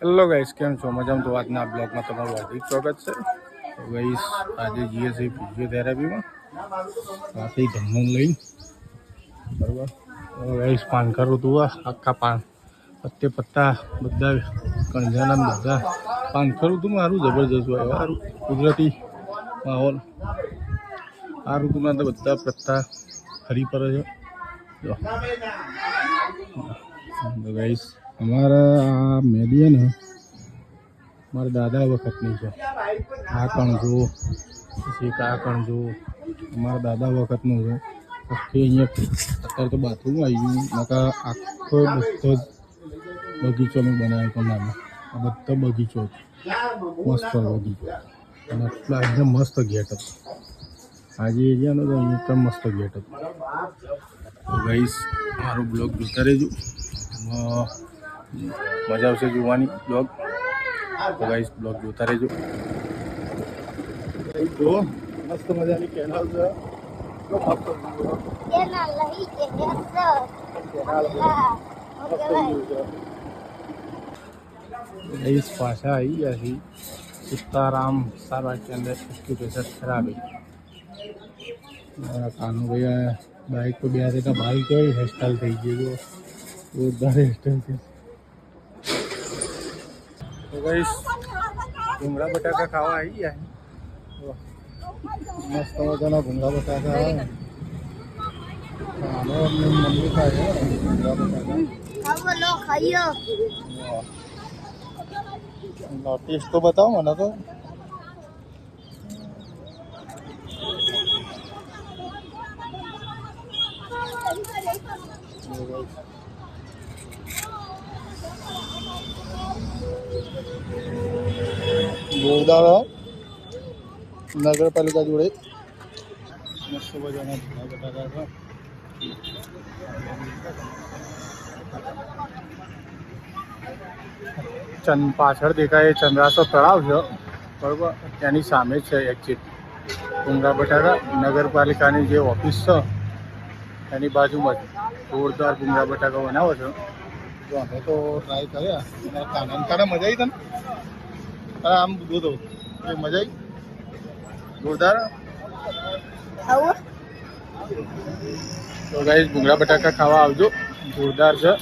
Hello guys, કેમ છો? મજામાં? તો આજના બ્લોગમાં તમારું હાર્દિક સ્વાગત છે. તો ગાઈસ, આજે જઈએ છીએ ફિઝિયોથેરાપીમાં રાતે જમવાનું લઈને, બરાબર. ગાઈસ, પાન કરું તું આખા પાન પત્તે પત્તા બધા કણજાના બધા પાન કરું તું મારું જબરજસ્ત હોય. સારું કુદરતી માહોલ આ ઋતુમાં તો બધા પત્તા ફરી પડે છે. જો ગાઈસ, અમારા આ મેદી ને મારા દાદા વખતની છે. આ કણજો પછી આ કણજો અમારા દાદા વખતનું છે. પછી અહીંયા અત્યારે તો બાથરૂમ આવી ગયું. નકા આખો બધો બગીચો મેં બનાવ્યો હતો નાનો. આ બધો બગીચો મસ્ત બગીચો અને એટલા એકદમ મસ્ત ગેટ હતો. આજે એરિયાનો તો અહીંયા તો મસ્ત ગેટ હતો. તો ગાઈસ, મારો બ્લોગ જોતા રહેજો, મજા આવશે જોવાની બ્લોગ. તો ગાઈસ, બ્લોગ જોતા રહેજો. જો મસ્ત મજાની કેનાલ છે. गाइस, पाशा आई ऐसी सीताराम सारा केंद्र इसकी वजह खराब है. कानू भैया बाइक पे बैठे था, बाइक तो हेयर स्टाइल थी गई वो हेयर स्टाइल थी. तो गाइस, भूंगड़ा बटाका खावा आई है. मस्त मजाना भूंगड़ा बटाका अपनी मम्मी का है. भूंगड़ा बटाका खाइयो. टेस्ट तो बताओ ना. तो जोरदार नगर पालिका जोड़े मस्त मजाना भूंगड़ा बटाका था. પાછળ દેખાય ચંદ્રાસો તળાવ છે, બરાબર. ત્યાંની સામે છે એક્ઝિટ ભૂંગળા બટાકા નગરપાલિકાની જે ઓફિસ છે એની બાજુમાં જ જોરદાર ભૂંગળા બટાકા બનાવો છો. તો અમે તો ટ્રાય કર્યા. કાના મજા આવી તને? આમ દૂધો એ મજા આવી જોરદાર. તો ગાઈસ, ભૂંગળા બટાકા ખાવા આવજો, જોરદાર છે.